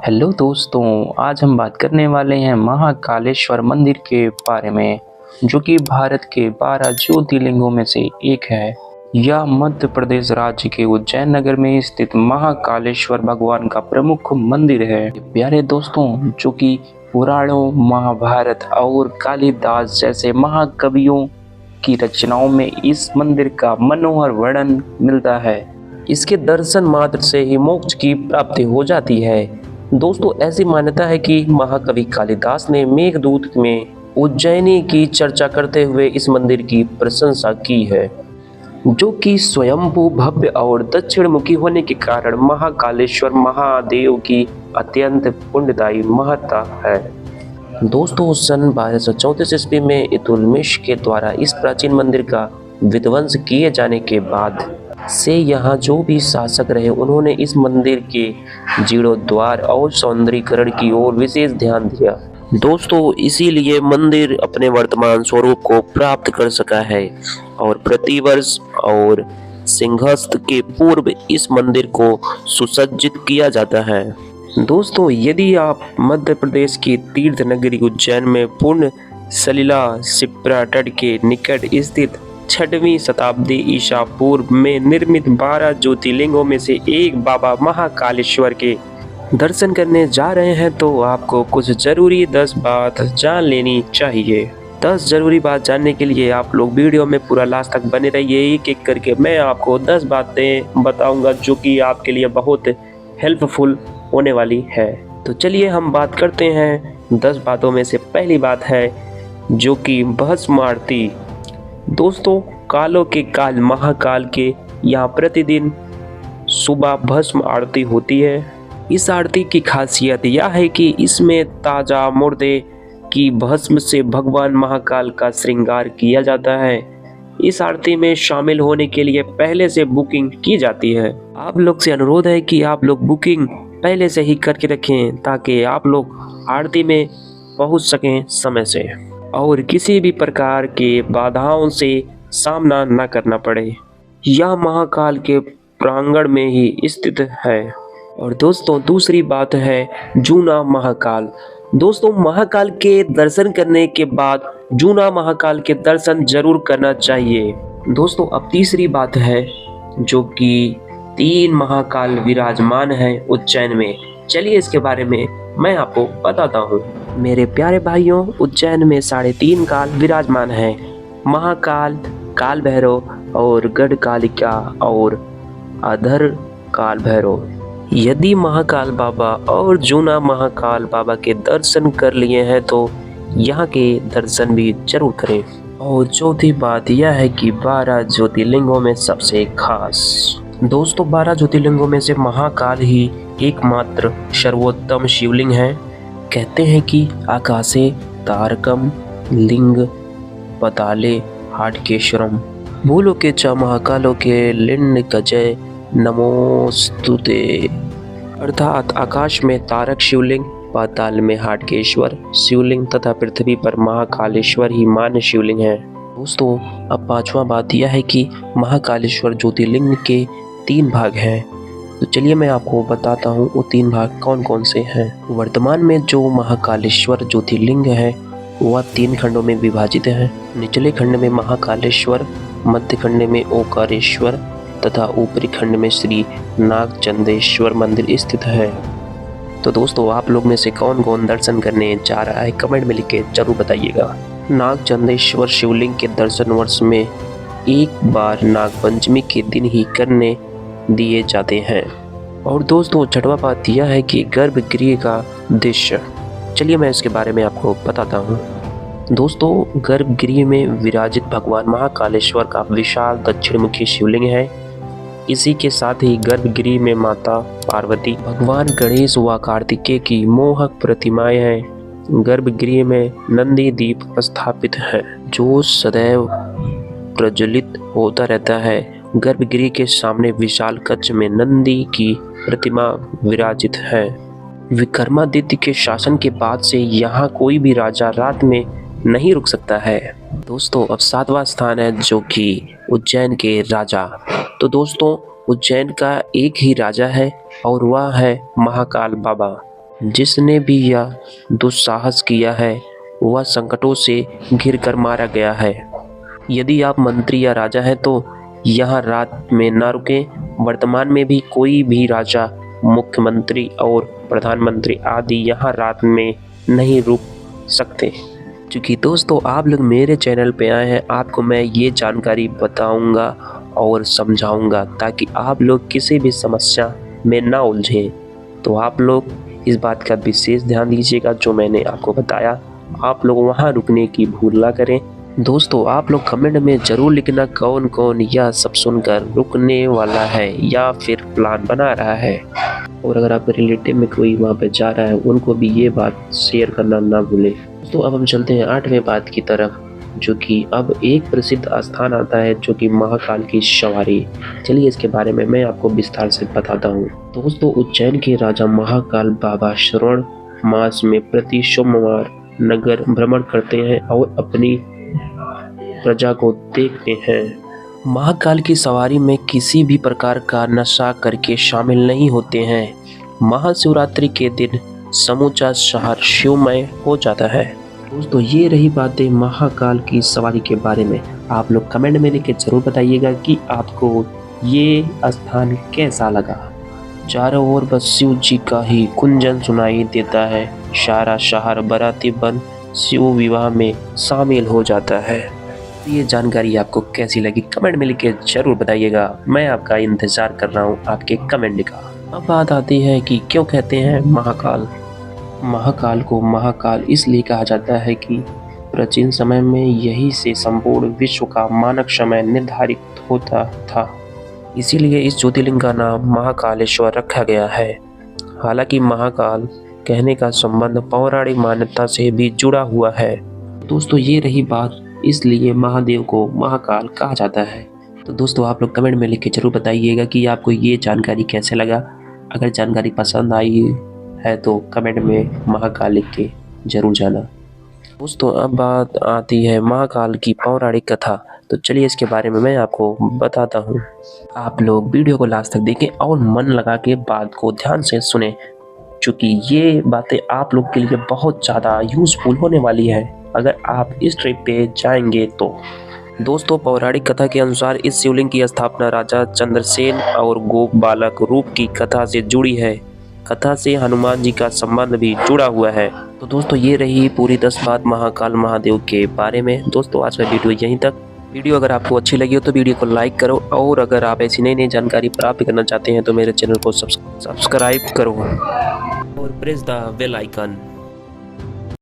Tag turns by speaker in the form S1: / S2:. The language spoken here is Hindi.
S1: हेलो दोस्तों, आज हम बात करने वाले हैं महाकालेश्वर मंदिर के बारे में, जो कि भारत के 12 ज्योतिर्लिंगों में से एक है। यह मध्य प्रदेश राज्य के उज्जैन नगर में स्थित महाकालेश्वर भगवान का प्रमुख मंदिर है। प्यारे दोस्तों, जो कि पुराणों, महाभारत और कालिदास जैसे महाकवियों की रचनाओं में इस मंदिर का मनोहर वर्णन मिलता है। इसके दर्शन मात्र से ही मोक्ष की प्राप्ति हो जाती है। दोस्तों, ऐसी मान्यता है कि महाकवि कालिदास ने मेघदूत में उज्जैनी की चर्चा करते हुए इस मंदिर की प्रशंसा की है, जो कि स्वयंभू, भव्य और दक्षिण मुखी होने के कारण महाकालेश्वर महादेव की अत्यंत पुण्यदायी महत्ता है। दोस्तों, सन 1234 ईस्वी में इल्तुतमिश के द्वारा इस प्राचीन मंदिर का विध्वंस किए जाने के बाद से यहाँ जो भी शासक रहे, उन्होंने इस मंदिर के जीर्णोद्धार और सौंदर्यीकरण की ओर विशेष ध्यान दिया। दोस्तों, इसीलिए मंदिर अपने वर्तमान स्वरूप को प्राप्त कर सका है और प्रतिवर्ष और सिंहस्थ के पूर्व इस मंदिर को सुसज्जित किया जाता है। दोस्तों, यदि आप मध्य प्रदेश की तीर्थ नगरी उज्जैन में पूर्ण सलिला शिप्रा तट के निकट स्थित 6वीं शताब्दी ईसा पूर्व में निर्मित 12 ज्योतिर्लिंगों में से एक बाबा महाकालेश्वर के दर्शन करने जा रहे हैं, तो आपको कुछ जरूरी 10 बात जान लेनी चाहिए। 10 जरूरी बात जानने के लिए आप लोग वीडियो में पूरा लास्ट तक बने रहिए। एक एक करके मैं आपको 10 बातें बताऊंगा, जो कि आपके लिए बहुत हेल्पफुल होने वाली है। तो चलिए हम बात करते हैं 10 बातों में से। पहली बात है जो कि भस्म आरती। दोस्तों, कालों के काल महाकाल के यहाँ प्रतिदिन सुबह भस्म आरती होती है। इस आरती की खासियत यह है कि इसमें ताजा मुर्दे की भस्म से भगवान महाकाल का श्रृंगार किया जाता है। इस आरती में शामिल होने के लिए पहले से बुकिंग की जाती है। आप लोग से अनुरोध है कि आप लोग बुकिंग पहले से ही करके रखें, ताकि आप लोग आरती में पहुंच सकें समय से और किसी भी प्रकार के बाधाओं से सामना न करना पड़े। यह महाकाल के प्रांगण में ही स्थित है। और दोस्तों, दूसरी बात है जूना महाकाल। दोस्तों, महाकाल के दर्शन करने के बाद जूना महाकाल के दर्शन जरूर करना चाहिए। दोस्तों, अब तीसरी बात है जो कि 3 महाकाल विराजमान है उज्जैन में। चलिए इसके बारे में मैं आपको बताता हूँ। मेरे प्यारे भाइयों, उज्जैन में 3.5 काल विराजमान हैं: महाकाल, काल भैरव और गढ़ कालिका और अधर काल भैरव। यदि महाकाल बाबा और जूना महाकाल बाबा के दर्शन कर लिए हैं, तो यहाँ के दर्शन भी जरूर करें। और चौथी बात यह है कि 12 ज्योतिर्लिंगों में सबसे खास। दोस्तों, 12 ज्योतिर्लिंगों में से महाकाल ही एकमात्र सर्वोत्तम शिवलिंग है। कहते हैं कि आकाशे तारकम लिंग पताले हाटकेश्वरम भूलो के च महाकालों के लिंग कजय नमोस्तुते। अर्थात आकाश में तारक शिवलिंग, पाताल में हाटकेश्वर शिवलिंग तथा पृथ्वी पर महाकालेश्वर ही मान्य शिवलिंग है। दोस्तों, अब 5वां बात यह है कि महाकालेश्वर ज्योतिर्लिंग के 3 भाग हैं। तो चलिए मैं आपको बताता हूँ वो 3 भाग कौन कौन से हैं। वर्तमान में जो महाकालेश्वर ज्योतिर्लिंग है वह 3 खंडों में विभाजित है। निचले खंड में महाकालेश्वर, मध्य खंड में ओंकारेश्वर तथा ऊपरी खंड में श्री नागचंदेश्वर मंदिर स्थित है। तो दोस्तों, आप लोग में से कौन कौन दर्शन करने जा रहा है, कमेंट में लिख के जरूर बताइएगा। नागचंदेश्वर शिवलिंग के दर्शन वर्ष में एक बार नागपंचमी के दिन ही करने दिए जाते हैं। और दोस्तों, 6वां बात यह है कि गर्भगृह का दृश्य। चलिए मैं इसके बारे में आपको बताता हूँ। दोस्तों, गर्भगृह में विराजित भगवान महाकालेश्वर का विशाल दक्षिणमुखी शिवलिंग है। इसी के साथ ही गर्भगृह में माता पार्वती, भगवान गणेश व कार्तिकेय की मोहक प्रतिमाएं हैं। गर्भगृह में नंदी दीप स्थापित है, जो सदैव प्रज्वलित होता रहता है। गर्भगृह के सामने विशाल कक्ष में नंदी की प्रतिमा विराजित है। विक्रमादित्य के शासन के बाद से यहाँ कोई भी राजा रात में नहीं रुक सकता है। दोस्तों, अब 7वां स्थान है जो कि उज्जैन के राजा। तो दोस्तों, उज्जैन का एक ही राजा है और वह है महाकाल बाबा।
S2: जिसने भी यह दुस्साहस किया है वह संकटों से घिर कर मारा गया है। यदि आप मंत्री या राजा हैं तो यहाँ रात में ना रुकें। वर्तमान में भी कोई भी राजा, मुख्यमंत्री और प्रधानमंत्री आदि यहाँ रात में नहीं रुक सकते। क्योंकि दोस्तों आप लोग मेरे चैनल पे आए हैं, आपको मैं ये जानकारी बताऊंगा और समझाऊंगा ताकि आप लोग किसी भी समस्या में ना उलझें। तो आप लोग इस बात का विशेष ध्यान दीजिएगा जो मैंने आपको बताया। आप लोग वहाँ रुकने की भूल ना करें। दोस्तों आप लोग कमेंट में ज़रूर लिखना कौन कौन यह सब सुनकर रुकने वाला है या फिर प्लान बना रहा है। और अगर आपके रिलेटिव में कोई वहाँ पे जा रहा है उनको भी ये बात शेयर करना ना भूलें। दोस्तों अब हम चलते हैं 8वें बात की तरफ, जो कि अब एक प्रसिद्ध स्थान आता है जो कि महाकाल की सवारी। चलिए इसके बारे में मैं आपको विस्तार से बताता हूँ। दोस्तों उज्जैन के राजा महाकाल बाबा श्रावण मास में प्रति सोमवार नगर भ्रमण करते हैं और अपनी प्रजा को देखते हैं। महाकाल की सवारी में किसी भी प्रकार का नशा करके शामिल नहीं होते हैं। महाशिवरात्रि के दिन समूचा शहर शिवमय हो जाता है। दोस्तों ये रही बातें महाकाल की सवारी के बारे में। आप लोग कमेंट में लिख के जरूर बताइएगा कि आपको ये स्थान कैसा लगा। चारों ओर बस शिव जी का ही कुंजन सुनाई देता है। सारा शहर बाराती बन शिव विवाह में शामिल हो जाता है। ये जानकारी आपको कैसी लगी कमेंट में लिख के जरूर बताइएगा। मैं आपका इंतजार कर रहा हूँ आपके कमेंट का। अब बात आती है कि क्यों कहते हैं महाकाल। महाकाल को महाकाल इसलिए कहा जाता है कि प्राचीन समय में यही से संपूर्ण विश्व का मानक समय निर्धारित होता था। इसीलिए इस ज्योतिर्लिंग का नाम महाकालेश्वर रखा गया है। हालांकि महाकाल कहने का संबंध पौराणिक मान्यता से भी जुड़ा हुआ है। दोस्तों ये रही बात, इसलिए महादेव को महाकाल कहा जाता है। तो दोस्तों आप लोग कमेंट में लिख के जरूर बताइएगा कि आपको ये जानकारी कैसे लगा। अगर जानकारी पसंद आई है तो कमेंट में महाकाल लिख के जरूर जाना। दोस्तों अब बात आती है महाकाल की पौराणिक कथा। तो चलिए इसके बारे में मैं आपको बताता हूँ। आप लोग वीडियो को लास्ट तक देखें और मन लगा के बात को ध्यान से सुने, क्योंकि ये बातें आप लोग के लिए बहुत ज़्यादा यूज़फुल होने वाली है अगर आप इस ट्रिप पे जाएंगे तो। दोस्तों पौराणिक कथा के अनुसार इस शिवलिंग की स्थापना राजा चंद्रसेन और गोप बालक रूप की कथा से जुड़ी है। कथा से हनुमान जी का संबंध भी जुड़ा हुआ है। तो दोस्तों ये रही पूरी 10 बात महाकाल महादेव के बारे में। दोस्तों आज का वीडियो यहीं तक। वीडियो अगर आपको अच्छी लगी हो तो वीडियो को लाइक करो, और अगर आप ऐसी नई नई जानकारी प्राप्त करना चाहते हैं तो मेरे चैनल को सब्सक्राइब करो और प्रेस द बेल आइकन।